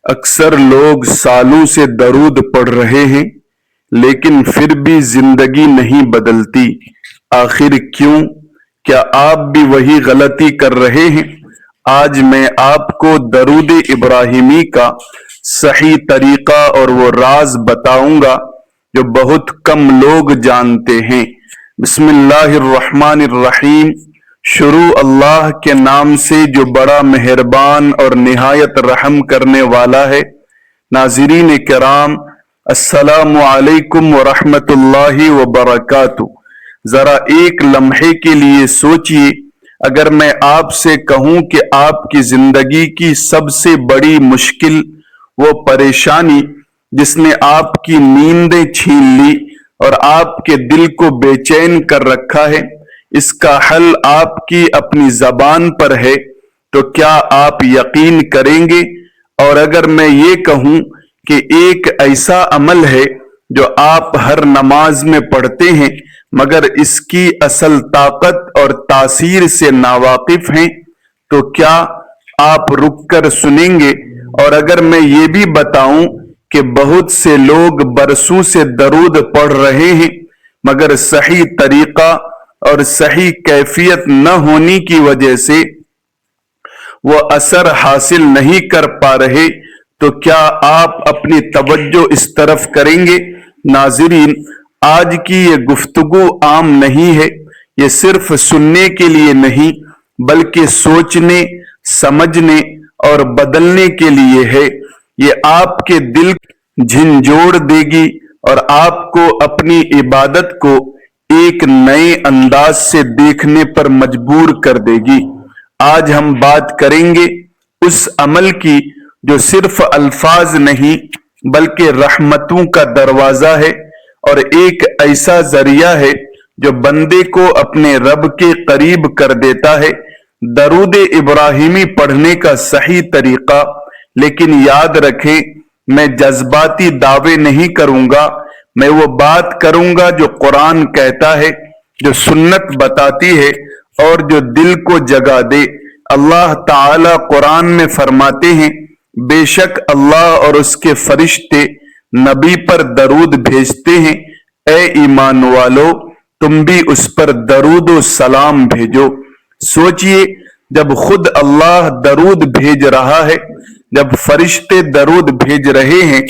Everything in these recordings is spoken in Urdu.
اکثر لوگ سالوں سے درود پڑھ رہے ہیں لیکن پھر بھی زندگی نہیں بدلتی، آخر کیوں؟ کیا آپ بھی وہی غلطی کر رہے ہیں؟ آج میں آپ کو درود ابراہیمی کا صحیح طریقہ اور وہ راز بتاؤں گا جو بہت کم لوگ جانتے ہیں۔ بسم اللہ الرحمن الرحیم۔ شروع اللہ کے نام سے جو بڑا مہربان اور نہایت رحم کرنے والا ہے۔ ناظرین کرام، السلام علیکم ورحمۃ اللہ وبرکاتہ۔ ذرا ایک لمحے کے لیے سوچئے، اگر میں آپ سے کہوں کہ آپ کی زندگی کی سب سے بڑی مشکل، وہ پریشانی جس نے آپ کی نیندیں چھین لی اور آپ کے دل کو بے چین کر رکھا ہے، اس کا حل آپ کی اپنی زبان پر ہے، تو کیا آپ یقین کریں گے؟ اور اگر میں یہ کہوں کہ ایک ایسا عمل ہے جو آپ ہر نماز میں پڑھتے ہیں مگر اس کی اصل طاقت اور تاثیر سے ناواقف ہیں، تو کیا آپ رک کر سنیں گے؟ اور اگر میں یہ بھی بتاؤں کہ بہت سے لوگ برسوں سے درود پڑھ رہے ہیں مگر صحیح طریقہ اور صحیح کیفیت نہ ہونے کی وجہ سے وہ اثر حاصل نہیں کر پا رہے، تو کیا آپ اپنی توجہ اس طرف کریں گے؟ ناظرین، آج کی یہ گفتگو عام نہیں ہے، یہ صرف سننے کے لیے نہیں بلکہ سوچنے، سمجھنے اور بدلنے کے لیے ہے۔ یہ آپ کے دل جھنجھوڑ دے گی اور آپ کو اپنی عبادت کو ایک نئے انداز سے دیکھنے پر مجبور کر دے گی۔ آج ہم بات کریں گے اس عمل کی جو صرف الفاظ نہیں بلکہ رحمتوں کا دروازہ ہے اور ایک ایسا ذریعہ ہے جو بندے کو اپنے رب کے قریب کر دیتا ہے۔ درود ابراہیمی پڑھنے کا صحیح طریقہ، لیکن یاد رکھیں میں جذباتی دعوے نہیں کروں گا، میں وہ بات کروں گا جو قرآن کہتا ہے، جو سنت بتاتی ہے اور جو دل کو جگا دے۔ اللہ تعالی قرآن میں فرماتے ہیں، بے شک اللہ اور اس کے فرشتے نبی پر درود بھیجتے ہیں، اے ایمان والو تم بھی اس پر درود و سلام بھیجو۔ سوچئے، جب خود اللہ درود بھیج رہا ہے، جب فرشتے درود بھیج رہے ہیں،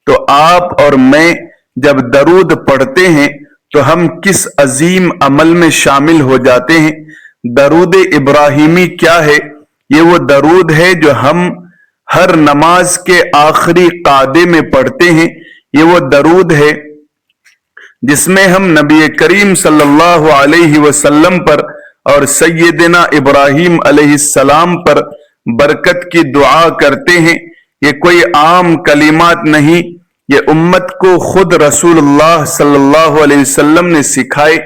تو آپ اور میں جب درود پڑھتے ہیں تو ہم کس عظیم عمل میں شامل ہو جاتے ہیں۔ درود ابراہیمی کیا ہے؟ یہ وہ درود ہے جو ہم ہر نماز کے آخری قعدے میں پڑھتے ہیں۔ یہ وہ درود ہے جس میں ہم نبی کریم صلی اللہ علیہ وسلم پر اور سیدنا ابراہیم علیہ السلام پر برکت کی دعا کرتے ہیں۔ یہ کوئی عام کلمات نہیں، یہ امت کو خود رسول اللہ صلی اللہ علیہ وسلم نے سکھائے۔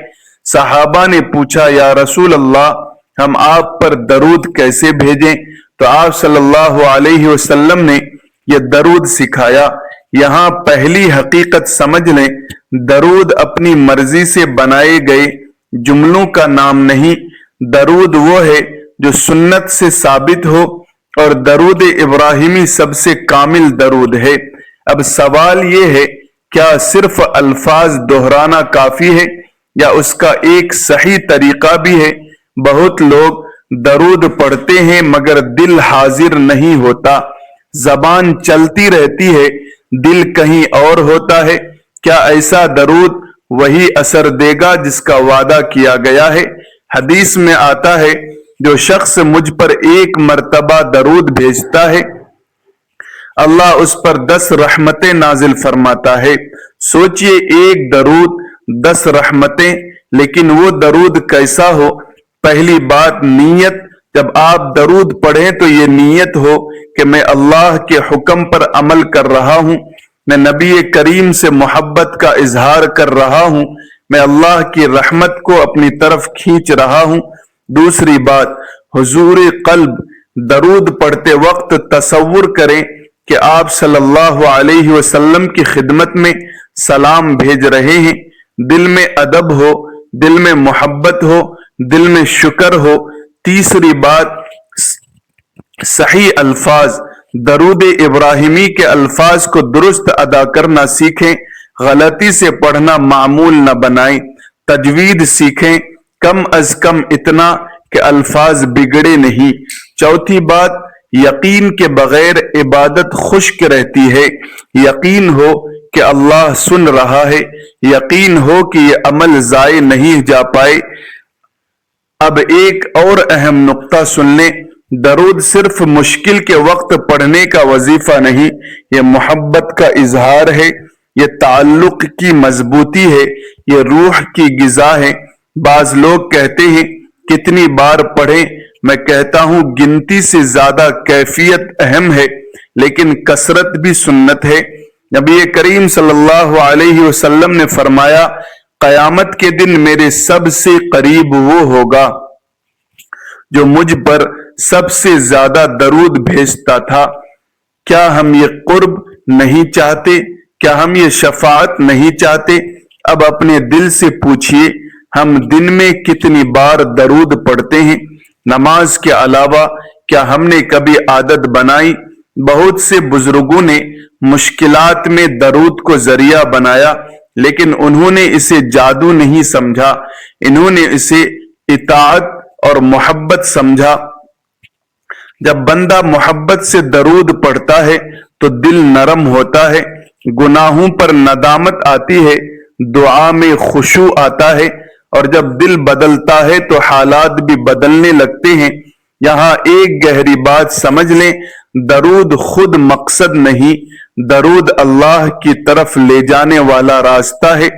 صحابہ نے پوچھا، یا رسول اللہ ہم آپ پر درود کیسے بھیجیں؟ تو آپ صلی اللہ علیہ وسلم نے یہ درود سکھایا۔ یہاں پہلی حقیقت سمجھ لیں، درود اپنی مرضی سے بنائے گئے جملوں کا نام نہیں، درود وہ ہے جو سنت سے ثابت ہو، اور درود ابراہیمی سب سے کامل درود ہے۔ اب سوال یہ ہے، کیا صرف الفاظ دہرانا کافی ہے یا اس کا ایک صحیح طریقہ بھی ہے؟ بہت لوگ درود پڑھتے ہیں مگر دل حاضر نہیں ہوتا، زبان چلتی رہتی ہے، دل کہیں اور ہوتا ہے۔ کیا ایسا درود وہی اثر دے گا جس کا وعدہ کیا گیا ہے؟ حدیث میں آتا ہے، جو شخص مجھ پر ایک مرتبہ درود بھیجتا ہے اللہ اس پر 10 رحمتیں نازل فرماتا ہے۔ سوچئے، ایک درود 10 رحمتیں، لیکن وہ درود کیسا ہو؟ پہلی بات نیت۔ جب آپ درود پڑھیں تو یہ نیت ہو کہ میں اللہ کے حکم پر عمل کر رہا ہوں، میں نبی کریم سے محبت کا اظہار کر رہا ہوں، میں اللہ کی رحمت کو اپنی طرف کھینچ رہا ہوں۔ دوسری بات، حضور قلب۔ درود پڑھتے وقت تصور کریں کہ آپ صلی اللہ علیہ وسلم کی خدمت میں سلام بھیج رہے ہیں، دل میں ادب ہو، دل میں محبت ہو، دل میں شکر ہو۔ تیسری بات، صحیح الفاظ، درود ابراہیمی کے الفاظ کو درست ادا کرنا سیکھیں، غلطی سے پڑھنا معمول نہ بنائیں، تجوید سیکھیں، کم از کم اتنا کہ الفاظ بگڑے نہیں۔ چوتھی بات، یقین کے بغیر عبادت خشک رہتی ہے۔ یقین ہو کہ اللہ سن رہا ہے، یقین ہو کہ یہ عمل ضائع نہیں جا پائے۔ اب ایک اور اہم نقطہ سن لیں، درود صرف مشکل کے وقت پڑھنے کا وظیفہ نہیں، یہ محبت کا اظہار ہے، یہ تعلق کی مضبوطی ہے، یہ روح کی غذا ہے۔ بعض لوگ کہتے ہیں کتنی بار پڑھیں، میں کہتا ہوں گنتی سے زیادہ کیفیت اہم ہے، لیکن کثرت بھی سنت ہے۔ نبی کریم صلی اللہ علیہ وسلم نے فرمایا، قیامت کے دن میرے سب سے قریب وہ ہوگا جو مجھ پر سب سے زیادہ درود بھیجتا تھا۔ کیا ہم یہ قرب نہیں چاہتے؟ کیا ہم یہ شفاعت نہیں چاہتے؟ اب اپنے دل سے پوچھئے، ہم دن میں کتنی بار درود پڑھتے ہیں؟ نماز کے علاوہ کیا ہم نے کبھی عادت بنائی؟ بہت سے بزرگوں نے مشکلات میں درود کو ذریعہ بنایا، لیکن انہوں نے اسے جادو نہیں سمجھا، انہوں نے اسے اطاعت اور محبت سمجھا۔ جب بندہ محبت سے درود پڑھتا ہے تو دل نرم ہوتا ہے، گناہوں پر ندامت آتی ہے، دعا میں خشوع آتا ہے، اور جب دل بدلتا ہے تو حالات بھی بدلنے لگتے ہیں۔ یہاں ایک گہری بات سمجھ لیں، درود خود مقصد نہیں، درود اللہ کی طرف لے جانے والا راستہ ہے۔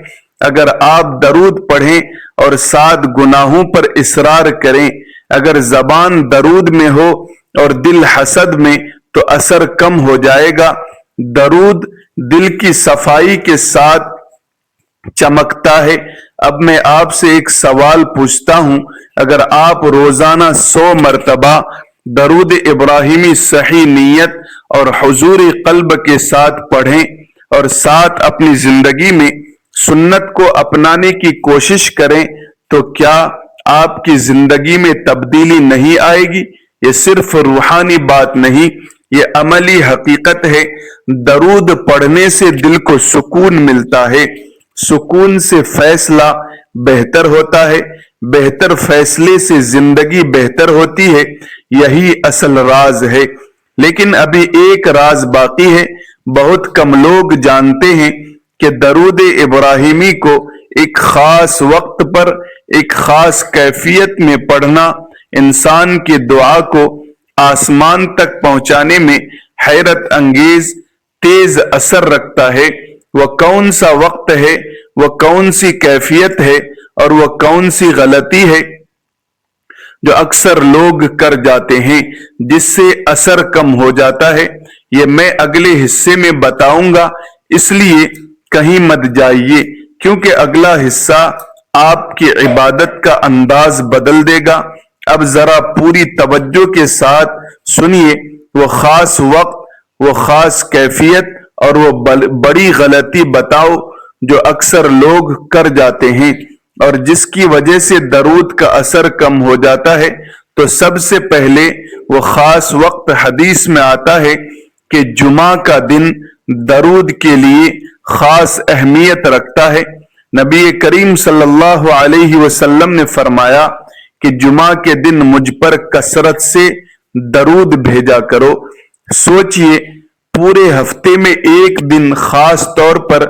اگر آپ درود پڑھیں اور ساتھ گناہوں پر اصرار کریں، اگر زبان درود میں ہو اور دل حسد میں، تو اثر کم ہو جائے گا۔ درود دل کی صفائی کے ساتھ چمکتا ہے۔ اب میں آپ سے ایک سوال پوچھتا ہوں، اگر آپ روزانہ 100 مرتبہ درود ابراہیمی صحیح نیت اور حضور قلب کے ساتھ پڑھیں اور ساتھ اپنی زندگی میں سنت کو اپنانے کی کوشش کریں، تو کیا آپ کی زندگی میں تبدیلی نہیں آئے گی؟ یہ صرف روحانی بات نہیں، یہ عملی حقیقت ہے۔ درود پڑھنے سے دل کو سکون ملتا ہے، سکون سے فیصلہ بہتر ہوتا ہے، بہتر فیصلے سے زندگی بہتر ہوتی ہے۔ یہی اصل راز ہے۔ لیکن ابھی ایک راز باقی ہے، بہت کم لوگ جانتے ہیں کہ درود ابراہیمی کو ایک خاص وقت پر ایک خاص کیفیت میں پڑھنا انسان کی دعا کو آسمان تک پہنچانے میں حیرت انگیز تیز اثر رکھتا ہے۔ وہ کون سا وقت ہے، وہ کون سی کیفیت ہے، اور وہ کون سی غلطی ہے جو اکثر لوگ کر جاتے ہیں جس سے اثر کم ہو جاتا ہے؟ یہ میں اگلے حصے میں بتاؤں گا، اس لیے کہیں مت جائیے، کیونکہ اگلا حصہ آپ کی عبادت کا انداز بدل دے گا۔ اب ذرا پوری توجہ کے ساتھ سنیے، وہ خاص وقت، وہ خاص کیفیت اور وہ بڑی غلطی بتاؤ جو اکثر لوگ کر جاتے ہیں اور جس کی وجہ سے درود کا اثر کم ہو جاتا ہے۔ تو سب سے پہلے وہ خاص وقت حدیث میں آتا ہے کہ جمعہ کا دن درود کے لیے خاص اہمیت رکھتا ہے۔ نبی کریم صلی اللہ علیہ وسلم نے فرمایا کہ جمعہ کے دن مجھ پر کثرت سے درود بھیجا کرو۔ سوچئے، پورے ہفتے میں ایک دن خاص طور پر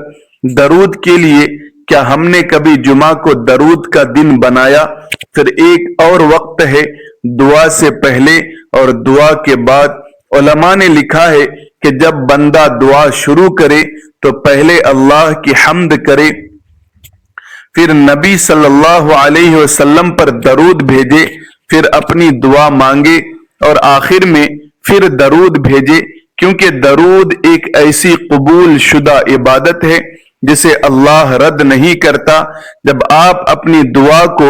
درود کے لیے، کیا ہم نے کبھی جمعہ کو درود کا دن بنایا؟ پھر ایک اور وقت ہے دعا سے پہلے اور دعا کے بعد۔ علماء نے لکھا ہے کہ جب بندہ دعا شروع کرے تو پہلے اللہ کی حمد کرے، پھر نبی صلی اللہ علیہ وسلم پر درود بھیجے، پھر اپنی دعا مانگے اور آخر میں پھر درود بھیجے، کیونکہ درود ایک ایسی قبول شدہ عبادت ہے جسے اللہ رد نہیں کرتا۔ جب آپ اپنی دعا کو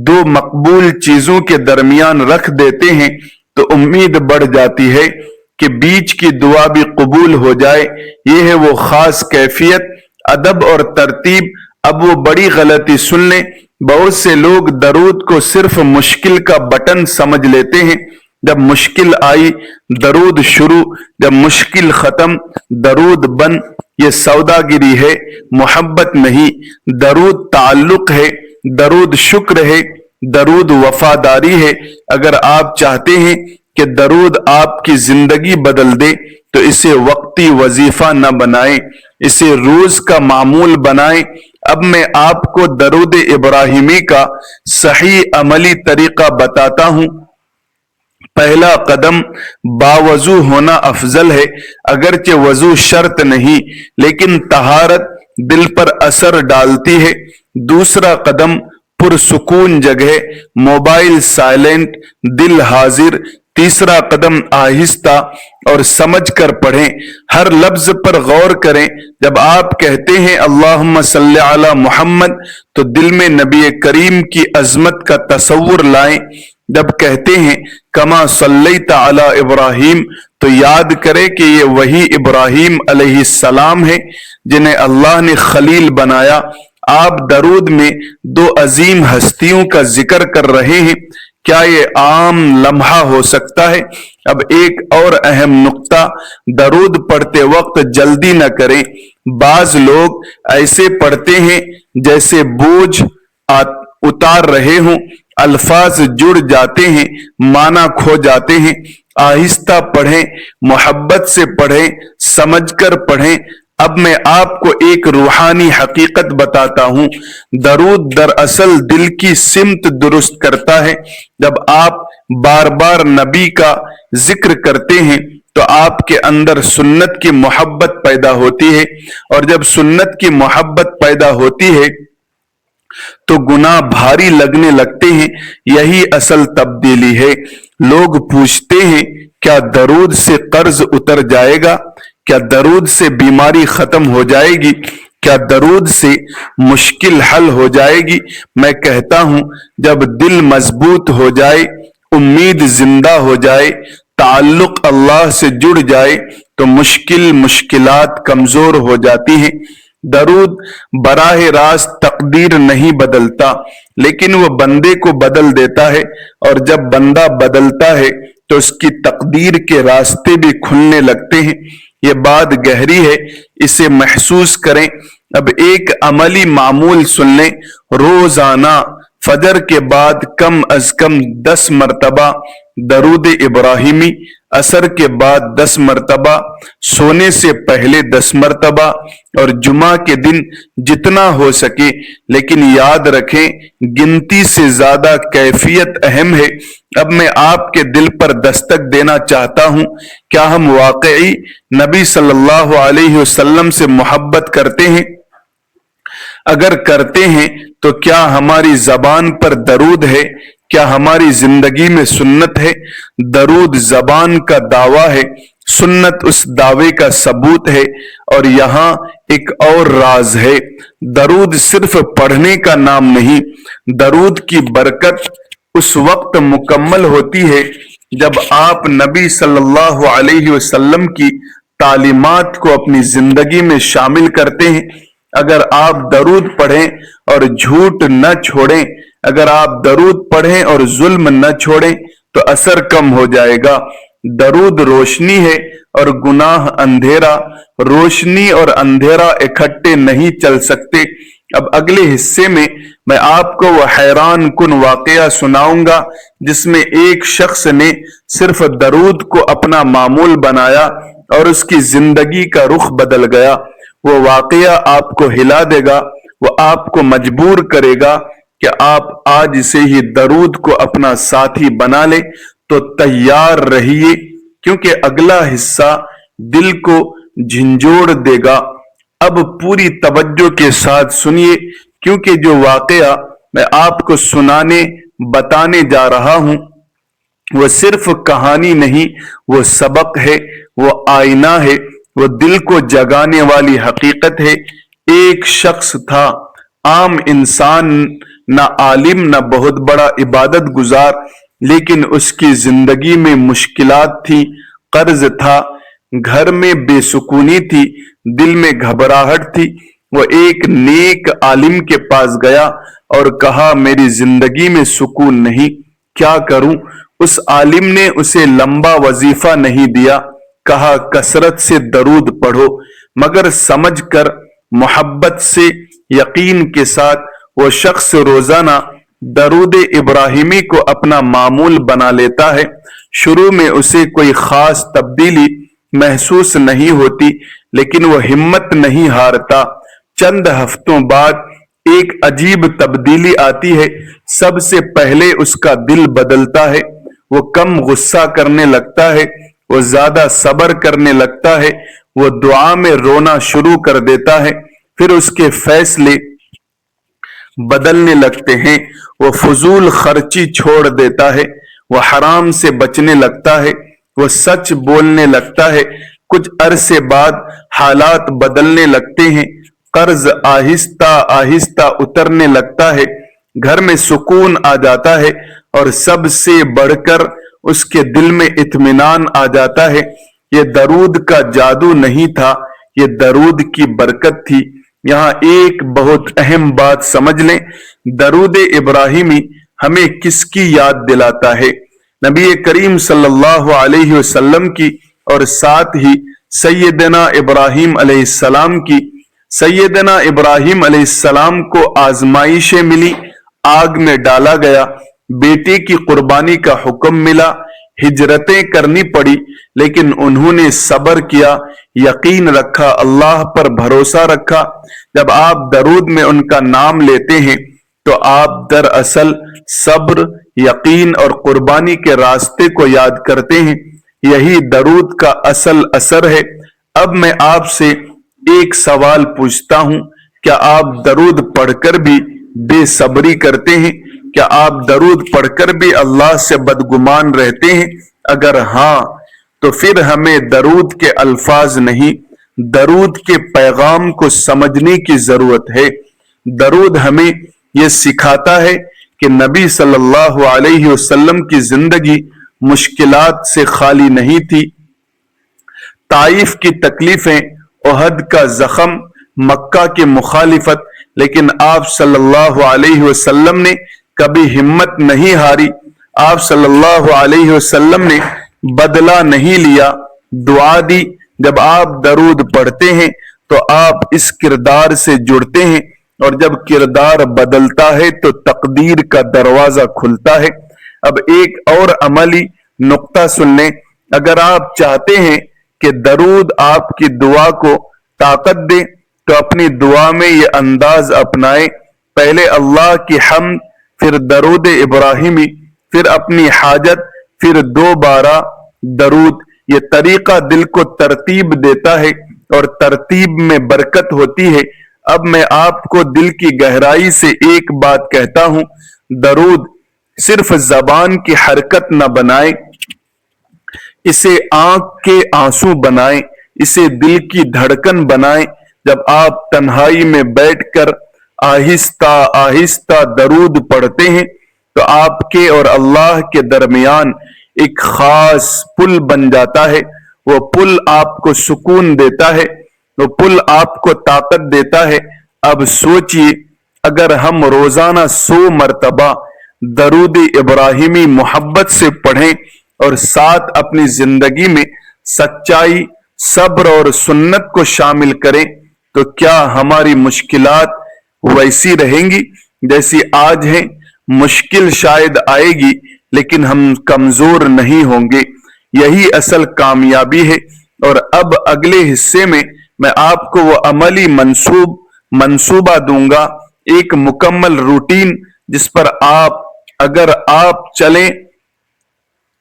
دو مقبول چیزوں کے درمیان رکھ دیتے ہیں تو امید بڑھ جاتی ہے کہ بیچ کی دعا بھی قبول ہو جائے۔ یہ ہے وہ خاص کیفیت، ادب اور ترتیب۔ اب وہ بڑی غلطی سن لیں، بہت سے لوگ درود کو صرف مشکل کا بٹن سمجھ لیتے ہیں۔ جب مشکل آئی درود شروع، جب مشکل ختم درود بند۔ یہ سوداگری ہے، محبت نہیں۔ درود تعلق ہے، درود شکر ہے، درود وفاداری ہے۔ اگر آپ چاہتے ہیں کہ درود آپ کی زندگی بدل دے تو اسے وقتی وظیفہ نہ بنائیں، اسے روز کا معمول بنائیں۔ اب میں آپ کو درود ابراہیمی کا صحیح عملی طریقہ بتاتا ہوں۔ پہلا قدم باوضو ہونا افضل ہے، اگرچہ وضو شرط نہیں، لیکن طہارت دل پر اثر ڈالتی ہے۔ دوسرا قدم پرسکون جگہ، موبائل سائلنٹ، دل حاضر۔ تیسرا قدم آہستہ اور سمجھ کر پڑھیں، ہر لفظ پر غور کریں۔ جب آپ کہتے ہیں اللہم صلی علی محمد تو دل میں نبی کریم کی عظمت کا تصور لائیں۔ جب کہتے ہیں کما صلیت علی ابراہیم تو یاد کریں کہ یہ وہی ابراہیم علیہ السلام ہے جنہیں اللہ نے خلیل بنایا۔ آپ درود میں دو عظیم ہستیوں کا ذکر کر رہے ہیں، کیا یہ عام لمحہ ہو سکتا ہے؟ اب ایک اور اہم نقطہ، درود پڑھتے وقت جلدی نہ کریں۔ بعض لوگ ایسے پڑھتے ہیں جیسے بوجھ اتار رہے ہوں، الفاظ جڑ جاتے ہیں، معنی کھو جاتے ہیں۔ آہستہ پڑھیں، محبت سے پڑھیں، سمجھ کر پڑھیں۔ اب میں آپ کو ایک روحانی حقیقت بتاتا ہوں۔ درود دراصل دل کی سمت درست کرتا ہے۔ جب آپ بار بار نبی کا ذکر کرتے ہیں تو آپ کے اندر سنت کی محبت پیدا ہوتی ہے، اور جب سنت کی محبت پیدا ہوتی ہے تو گناہ بھاری لگنے لگتے ہیں۔ یہی اصل تبدیلی ہے۔ لوگ پوچھتے ہیں کیا درود سے قرض اتر جائے گا؟ کیا درود سے بیماری ختم ہو جائے گی؟ کیا درود سے مشکل حل ہو جائے گی؟ میں کہتا ہوں جب دل مضبوط ہو جائے، امید زندہ ہو جائے، تعلق اللہ سے جڑ جائے تو مشکلات کمزور ہو جاتی ہیں۔ درود براہ راست تقدیر نہیں بدلتا، لیکن وہ بندے کو بدل دیتا ہے، اور جب بندہ بدلتا ہے تو اس کی تقدیر کے راستے بھی کھلنے لگتے ہیں۔ یہ بات گہری ہے، اسے محسوس کریں۔ اب ایک عملی معمول سن لیں، روزانہ فجر کے بعد کم از کم 10 مرتبہ درود ابراہیمی، عصر کے بعد 10 مرتبہ، سونے سے پہلے 10 مرتبہ، اور جمعہ کے دن جتنا ہو سکے۔ لیکن یاد رکھیں گنتی سے زیادہ کیفیت اہم ہے۔ اب میں آپ کے دل پر دستک دینا چاہتا ہوں، کیا ہم واقعی نبی صلی اللہ علیہ وسلم سے محبت کرتے ہیں؟ اگر کرتے ہیں تو کیا ہماری زبان پر درود ہے؟ کیا ہماری زندگی میں سنت ہے؟ درود زبان کا دعویٰ ہے، سنت اس دعوے کا ثبوت ہے۔ اور یہاں ایک اور راز ہے، درود صرف پڑھنے کا نام نہیں۔ درود کی برکت اس وقت مکمل ہوتی ہے جب آپ نبی صلی اللہ علیہ وسلم کی تعلیمات کو اپنی زندگی میں شامل کرتے ہیں۔ اگر آپ درود پڑھیں اور جھوٹ نہ چھوڑیں، اگر آپ درود پڑھیں اور ظلم نہ چھوڑیں تو اثر کم ہو جائے گا۔ درود روشنی ہے اور گناہ اندھیرا، روشنی اور اندھیرا اکٹھے نہیں چل سکتے۔ اب اگلے حصے میں آپ کو وہ حیران کن واقعہ سناؤں گا جس میں ایک شخص نے صرف درود کو اپنا معمول بنایا اور اس کی زندگی کا رخ بدل گیا۔ وہ واقعہ آپ کو ہلا دے گا، وہ آپ کو مجبور کرے گا کہ آپ آج سے ہی درود کو اپنا ساتھی بنا لیں۔ تو تیار رہیے، کیونکہ اگلا حصہ دل کو جھنجھوڑ دے گا۔ اب پوری توجہ کے ساتھ سنیے، کیونکہ جو واقعہ میں آپ کو بتانے جا رہا ہوں وہ صرف کہانی نہیں، وہ سبق ہے، وہ آئینہ ہے، وہ دل کو جگانے والی حقیقت ہے۔ ایک شخص تھا، عام انسان، نہ عالم نہ بہت بڑا عبادت گزار، لیکن اس کی زندگی میں مشکلات تھی، قرض تھا، گھر میں بے سکونی تھی، دل میں گھبراہٹ تھی۔ وہ ایک نیک عالم کے پاس گیا اور کہا میری زندگی میں سکون نہیں، کیا کروں؟ اس عالم نے اسے لمبا وظیفہ نہیں دیا، کہا کثرت سے درود پڑھو، مگر سمجھ کر محبت سے یقین کے ساتھ وہ شخص روزانہ درود ابراہیمی کو اپنا معمول بنا لیتا ہے۔ شروع میں اسے کوئی خاص تبدیلی محسوس نہیں ہوتی، لیکن وہ ہمت نہیں ہارتا۔ چند ہفتوں بعد ایک عجیب تبدیلی آتی ہے۔ سب سے پہلے اس کا دل بدلتا ہے، وہ کم غصہ کرنے لگتا ہے، وہ زیادہ صبر کرنے لگتا ہے، وہ دعا میں رونا شروع کر دیتا ہے، پھر اس کے فیصلے بدلنے لگتے ہیں، وہ فضول خرچی چھوڑ دیتا ہے، وہ حرام سے بچنے لگتا ہے، وہ سچ بولنے لگتا ہے۔ کچھ عرصے بعد حالات بدلنے لگتے ہیں، قرض آہستہ آہستہ اترنے لگتا ہے، گھر میں سکون آ جاتا ہے، اور سب سے بڑھ کر اس کے دل میں اطمینان آ جاتا ہے۔ یہ درود کا جادو نہیں تھا، یہ درود کی برکت تھی۔ یہاں ایک بہت اہم بات سمجھ لیں، درود ابراہیمی ہمیں کس کی یاد دلاتا ہے؟ نبی کریم صلی اللہ علیہ وسلم کی، اور ساتھ ہی سیدنا ابراہیم علیہ السلام کی۔ سیدنا ابراہیم علیہ السلام کو آزمائشیں ملی، آگ میں ڈالا گیا، بیٹے کی قربانی کا حکم ملا، ہجرتیں کرنی پڑی، لیکن انہوں نے صبر کیا، یقین رکھا، اللہ پر بھروسہ رکھا۔ جب آپ درود میں ان کا نام لیتے ہیں تو آپ دراصل صبر، یقین اور قربانی کے راستے کو یاد کرتے ہیں۔ یہی درود کا اصل اثر ہے۔ اب میں آپ سے ایک سوال پوچھتا ہوں، کیا آپ درود پڑھ کر بھی بے صبری کرتے ہیں؟ کیا آپ درود پڑھ کر بھی اللہ سے بدگمان رہتے ہیں؟ اگر ہاں تو پھر ہمیں درود کے الفاظ نہیں، درود کے پیغام کو سمجھنے کی ضرورت ہے۔ درود ہمیں یہ سکھاتا ہے کہ نبی صلی اللہ علیہ وسلم کی زندگی مشکلات سے خالی نہیں تھی۔ طائف کی تکلیفیں، احد کا زخم، مکہ کی مخالفت، لیکن آپ صلی اللہ علیہ وسلم نے کبھی ہمت نہیں ہاری۔ آپ صلی اللہ علیہ وسلم نے بدلہ نہیں لیا، دعا دی۔ جب آپ درود پڑھتے ہیں تو آپ اس کردار سے جڑتے ہیں، اور جب کردار بدلتا ہے تو تقدیر کا دروازہ کھلتا ہے۔ اب ایک اور عملی نقطہ سن لیں، اگر آپ چاہتے ہیں کہ درود آپ کی دعا کو طاقت دے تو اپنی دعا میں یہ انداز اپنائیں، پہلے اللہ کی حمد، پھر درود ابراہیمی، پھر اپنی حاجت، پھر دوبارہ درود۔ یہ طریقہ دل کو ترتیب دیتا ہے اور ترتیب میں برکت ہوتی ہے۔ اب میں آپ کو دل کی گہرائی سے ایک بات کہتا ہوں، درود صرف زبان کی حرکت نہ بنائیں، اسے آنکھ کے آنسو بنائیں، اسے دل کی دھڑکن بنائیں۔ جب آپ تنہائی میں بیٹھ کر آہستہ آہستہ درود پڑھتے ہیں تو آپ کے اور اللہ کے درمیان ایک خاص پل بن جاتا ہے۔ وہ پل آپ کو سکون دیتا ہے، وہ پل آپ کو طاقت دیتا ہے۔ اب سوچئے، اگر ہم روزانہ 100 مرتبہ درود ابراہیمی محبت سے پڑھیں اور ساتھ اپنی زندگی میں سچائی، صبر اور سنت کو شامل کریں تو کیا ہماری مشکلات ویسی رہیں گی جیسی آج ہیں؟ مشکل شاید آئے گی، لیکن ہم کمزور نہیں ہوں گے۔ یہی اصل کامیابی ہے۔ اور اب اگلے حصے میں آپ کو وہ عملی منصوبہ دوں گا، ایک مکمل روٹین جس پر اگر آپ چلیں،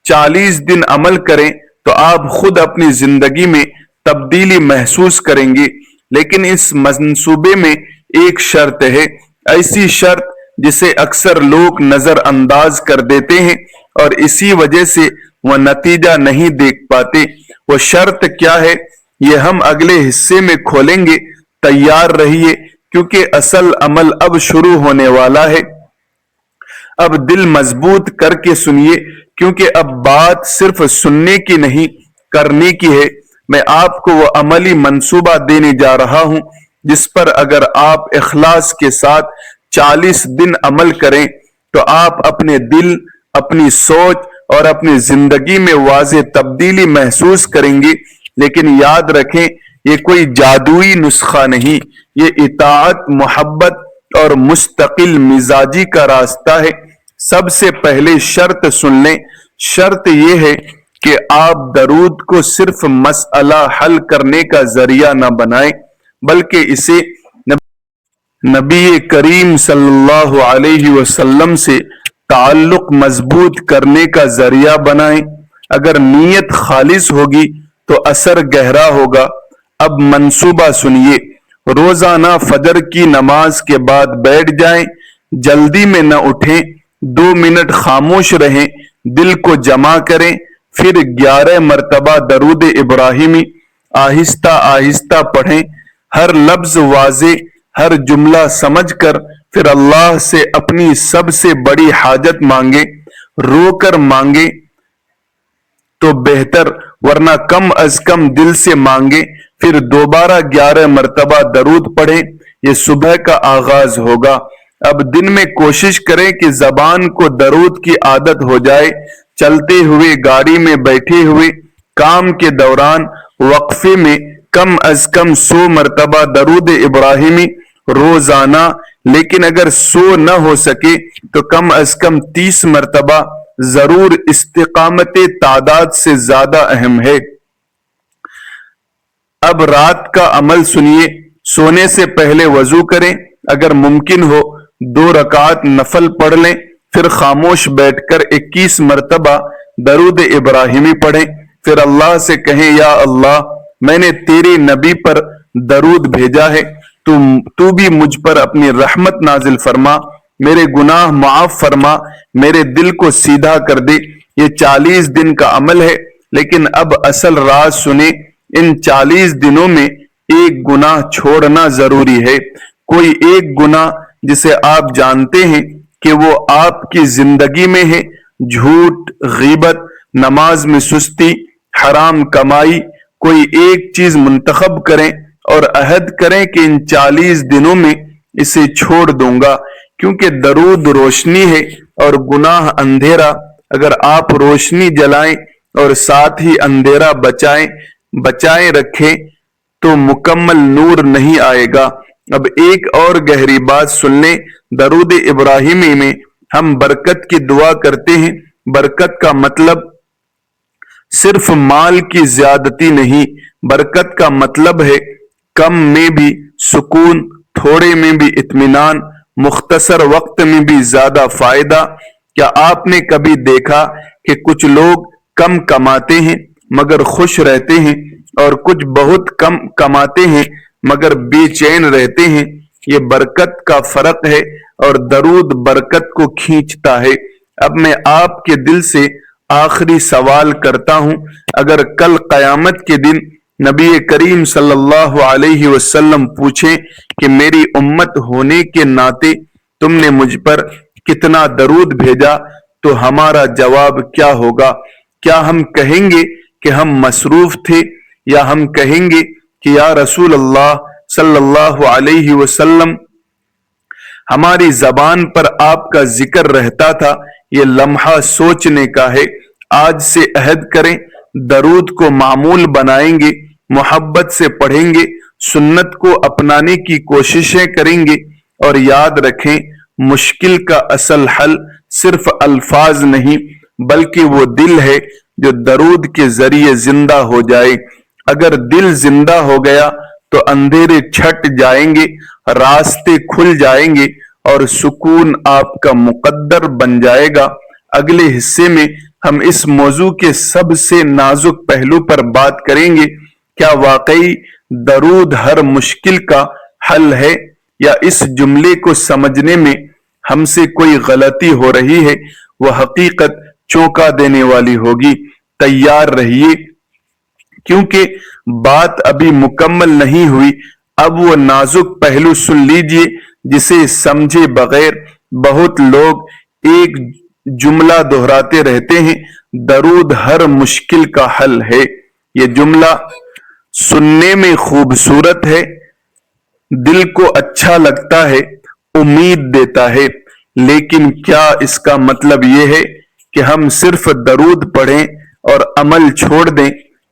40 دن عمل کریں تو آپ خود اپنی زندگی میں تبدیلی محسوس کریں گے۔ لیکن اس منصوبے میں ایک شرط ہے، ایسی شرط جسے اکثر لوگ نظر انداز کر دیتے ہیں اور اسی وجہ سے وہ نتیجہ نہیں دیکھ پاتے۔ وہ شرط کیا ہے، یہ ہم اگلے حصے میں کھولیں گے۔ تیار رہیے، کیونکہ اصل عمل اب شروع ہونے والا ہے۔ اب دل مضبوط کر کے سنیے، کیونکہ اب بات صرف سننے کی نہیں، کرنے کی ہے۔ میں آپ کو وہ عملی منصوبہ دینے جا رہا ہوں جس پر اگر آپ اخلاص کے ساتھ 40 دن عمل کریں تو آپ اپنے دل، اپنی سوچ اور اپنی زندگی میں واضح تبدیلی محسوس کریں گے۔ لیکن یاد رکھیں یہ کوئی جادوئی نسخہ نہیں، یہ اطاعت، محبت اور مستقل مزاجی کا راستہ ہے۔ سب سے پہلے شرط سن لیں، شرط یہ ہے کہ آپ درود کو صرف مسئلہ حل کرنے کا ذریعہ نہ بنائیں، بلکہ اسے نبی کریم صلی اللہ علیہ وسلم سے تعلق مضبوط کرنے کا ذریعہ بنائیں۔ اگر نیت خالص ہوگی تو اثر گہرا ہوگا۔ اب منصوبہ سنیے، روزانہ فجر کی نماز کے بعد بیٹھ جائیں، جلدی میں نہ اٹھیں، 2 منٹ خاموش رہیں، دل کو جمع کریں، پھر 11 مرتبہ درود ابراہیمی آہستہ آہستہ پڑھیں، ہر لفظ واضح، ہر جملہ سمجھ کر، پھر اللہ سے اپنی سب سے بڑی حاجت مانگیں، رو کر مانگیں تو بہتر، ورنہ کم از کم دل سے مانگیں، پھر دوبارہ 11 مرتبہ درود پڑھیں۔ یہ صبح کا آغاز ہوگا۔ اب دن میں کوشش کریں کہ زبان کو درود کی عادت ہو جائے، چلتے ہوئے، گاڑی میں بیٹھے ہوئے، کام کے دوران، وقفے میں کم از کم 100 مرتبہ درود ابراہیمی روزانہ، لیکن اگر 100 نہ ہو سکے تو کم از کم 30 مرتبہ ضرور۔ استقامت تعداد سے زیادہ اہم ہے۔ اب رات کا عمل سنیے، سونے سے پہلے وضو کریں، اگر ممکن ہو 2 رکعت نفل پڑھ لیں، پھر خاموش بیٹھ کر 21 مرتبہ درود ابراہیمی پڑھیں، پھر اللہ سے کہیں یا اللہ میں نے تیرے نبی پر درود بھیجا ہے، تو بھی مجھ پر اپنی رحمت نازل فرما، میرے گناہ معاف فرما، میرے دل کو سیدھا کر دے۔ یہ 40 دن کا عمل ہے، لیکن اب اصل راز سنیں، ان 40 دنوں میں ایک گناہ چھوڑنا ضروری ہے، کوئی ایک گناہ جسے آپ جانتے ہیں کہ وہ آپ کی زندگی میں ہے، جھوٹ، غیبت، نماز میں سستی، حرام کمائی، کوئی ایک چیز منتخب کریں اور عہد کریں کہ ان 40 دنوں میں اسے چھوڑ دوں گا، کیونکہ درود روشنی ہے اور گناہ اندھیرا۔ اگر آپ روشنی جلائیں اور ساتھ ہی اندھیرا بچائیں رکھیں تو مکمل نور نہیں آئے گا۔ اب ایک اور گہری بات سن لیں، درود ابراہیمی میں ہم برکت کی دعا کرتے ہیں۔ برکت کا مطلب صرف مال کی زیادتی نہیں، برکت کا مطلب ہے کم میں بھی سکون، تھوڑے میں بھی اطمینان، مختصر وقت میں بھی زیادہ فائدہ۔ کیا آپ نے کبھی دیکھا کہ کچھ لوگ کم کماتے ہیں مگر خوش رہتے ہیں، اور کچھ بہت کم کماتے ہیں مگر بے چین رہتے ہیں؟ یہ برکت کا فرق ہے، اور درود برکت کو کھینچتا ہے۔ اب میں آپ کے دل سے آخری سوال کرتا ہوں، اگر کل قیامت کے دن نبی کریم صلی اللہ علیہ وسلم پوچھیں کہ میری امت ہونے کے ناطے تم نے مجھ پر کتنا درود بھیجا، تو ہمارا جواب کیا ہوگا؟ کیا ہم کہیں گے کہ ہم مصروف تھے، یا ہم کہیں گے کہ یا رسول اللہ صلی اللہ علیہ وسلم ہماری زبان پر آپ کا ذکر رہتا تھا؟ یہ لمحہ سوچنے کا ہے۔ آج سے عہد کریں، درود کو معمول بنائیں گے، محبت سے پڑھیں گے، سنت کو اپنانے کی کوششیں کریں گے، اور یاد رکھیں مشکل کا اصل حل صرف الفاظ نہیں بلکہ وہ دل ہے جو درود کے ذریعے زندہ ہو جائے۔ اگر دل زندہ ہو گیا تو اندھیرے چھٹ جائیں گے، راستے کھل جائیں گے، اور سکون آپ کا مقدر بن جائے گا۔ اگلے حصے میں ہم اس موضوع کے سب سے نازک پہلو پر بات کریں گے، کیا واقعی درود ہر مشکل کا حل ہے، یا اس جملے کو سمجھنے میں ہم سے کوئی غلطی ہو رہی ہے؟ وہ حقیقت چونکا دینے والی ہوگی۔ تیار رہیے، کیونکہ بات ابھی مکمل نہیں ہوئی۔ اب وہ نازک پہلو سن لیجئے جسے سمجھے بغیر بہت لوگ ایک جملہ دہراتے رہتے ہیں، درود ہر مشکل کا حل ہے۔ یہ جملہ سننے میں خوبصورت ہے، دل کو اچھا لگتا ہے، امید دیتا ہے، لیکن کیا اس کا مطلب یہ ہے کہ ہم صرف درود پڑھیں اور عمل چھوڑ دیں؟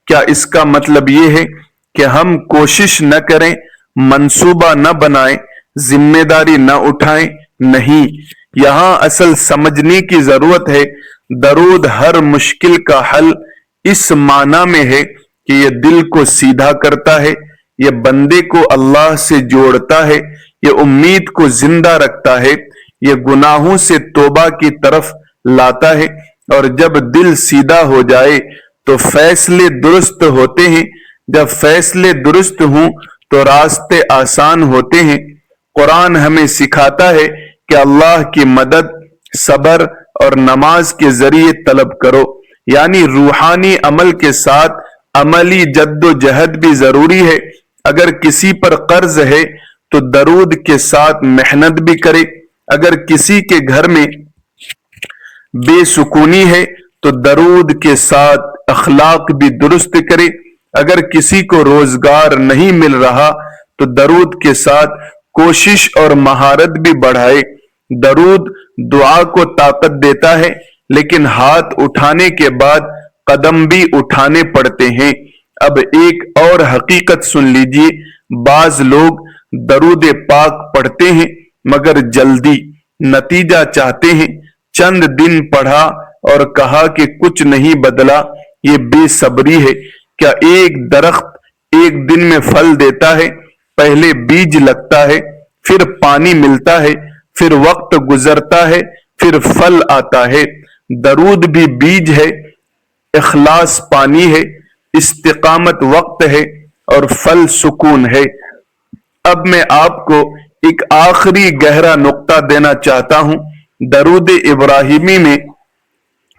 کیا اس کا مطلب یہ ہے کہ ہم کوشش نہ کریں، منصوبہ نہ بنائیں، ذمہ داری نہ اٹھائیں؟ نہیں، یہاں اصل سمجھنے کی ضرورت ہے۔ درود ہر مشکل کا حل اس معنی میں ہے کہ یہ دل کو سیدھا کرتا ہے، یہ بندے کو اللہ سے جوڑتا ہے، یہ امید کو زندہ رکھتا ہے، یہ گناہوں سے توبہ کی طرف لاتا ہے، اور جب دل سیدھا ہو جائے تو فیصلے درست ہوتے ہیں، جب فیصلے درست ہوں تو راستے آسان ہوتے ہیں۔ قرآن ہمیں سکھاتا ہے کہ اللہ کی مدد صبر اور نماز کے ذریعے طلب کرو، یعنی روحانی عمل کے ساتھ عملی جد و جہد بھی ضروری ہے۔ اگر کسی پر قرض ہے تو درود کے ساتھ محنت بھی کرے، اگر کسی کے گھر میں بے سکونی ہے تو درود کے ساتھ اخلاق بھی درست کرے، اگر کسی کو روزگار نہیں مل رہا تو درود کے ساتھ کوشش اور مہارت بھی بڑھائے۔ درود دعا کو طاقت دیتا ہے، لیکن ہاتھ اٹھانے کے بعد قدم بھی اٹھانے پڑتے ہیں۔ اب ایک اور حقیقت سن لیجئے، بعض لوگ درود پاک پڑھتے ہیں مگر جلدی نتیجہ چاہتے ہیں، چند دن پڑھا اور کہا کہ کچھ نہیں بدلا، یہ بے صبری ہے۔ کیا ایک درخت ایک دن میں پھل دیتا ہے؟ پہلے بیج لگتا ہے، پھر پانی ملتا ہے، پھر وقت گزرتا ہے، پھر پھل آتا ہے۔ درود بھی بیج ہے، اخلاص پانی ہے، استقامت وقت ہے، اور پھل سکون ہے۔ اب میں آپ کو ایک آخری گہرا نقطہ دینا چاہتا ہوں۔ درود ابراہیمی میں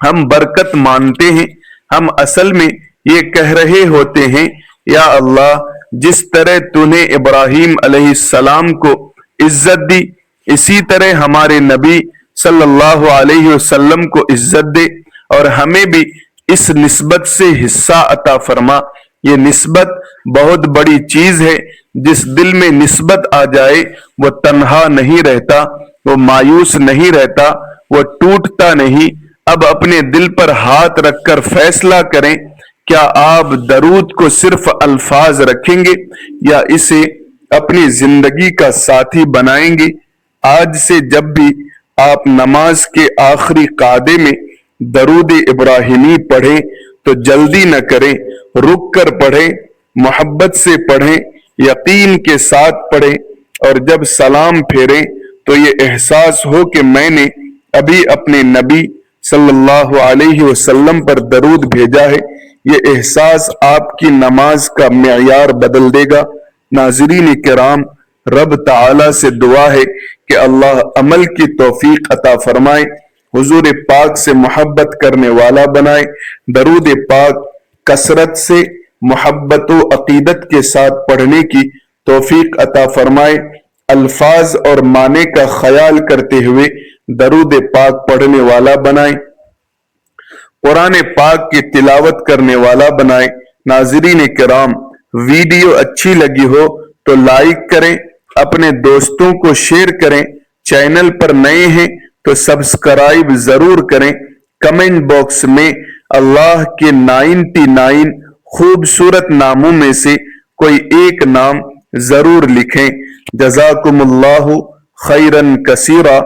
ہم برکت مانتے ہیں، ہم اصل میں یہ کہہ رہے ہوتے ہیں، یا اللہ جس طرح تو نے ابراہیم علیہ السلام کو عزت دی، اسی طرح ہمارے نبی صلی اللہ علیہ وسلم کو عزت دے، اور ہمیں بھی اس نسبت سے حصہ عطا فرما۔ یہ نسبت بہت بڑی چیز ہے۔ جس دل میں نسبت آ جائے وہ تنہا نہیں رہتا، وہ مایوس نہیں رہتا، وہ ٹوٹتا نہیں۔ اب اپنے دل پر ہاتھ رکھ کر فیصلہ کریں، کیا آپ درود کو صرف الفاظ رکھیں گے یا اسے اپنی زندگی کا ساتھی بنائیں گے؟ آج سے جب بھی آپ نماز کے آخری قعدے میں درود ابراہیمی پڑھیں تو جلدی نہ کریں، رک کر پڑھیں، محبت سے پڑھیں، یقین کے ساتھ پڑھیں، اور جب سلام پھیریں تو یہ احساس ہو کہ میں نے ابھی اپنے نبی صلی اللہ علیہ وسلم پر درود بھیجا ہے۔ یہ احساس آپ کی نماز کا معیار بدل دے گا۔ ناظرین کرام، رب تعالی سے دعا ہے کہ اللہ عمل کی توفیق عطا فرمائے، حضور پاک سے محبت کرنے والا بنائے، درود پاک کثرت سے محبت و عقیدت کے ساتھ پڑھنے کی توفیق عطا فرمائے، الفاظ اور معنی کا خیال کرتے ہوئے درود پاک پڑھنے والا بنائے، قرآن پاک کی تلاوت کرنے والا بنائے۔ ناظرین کرام، ویڈیو اچھی لگی ہو تو لائک کریں، اپنے دوستوں کو شیئر کریں، چینل پر نئے ہیں تو سبسکرائب ضرور کریں۔ کمنٹ باکس میں اللہ کے 99 خوبصورت ناموں میں سے کوئی ایک نام ضرور لکھیں۔ جزاکم اللہ خیرن کثیرا۔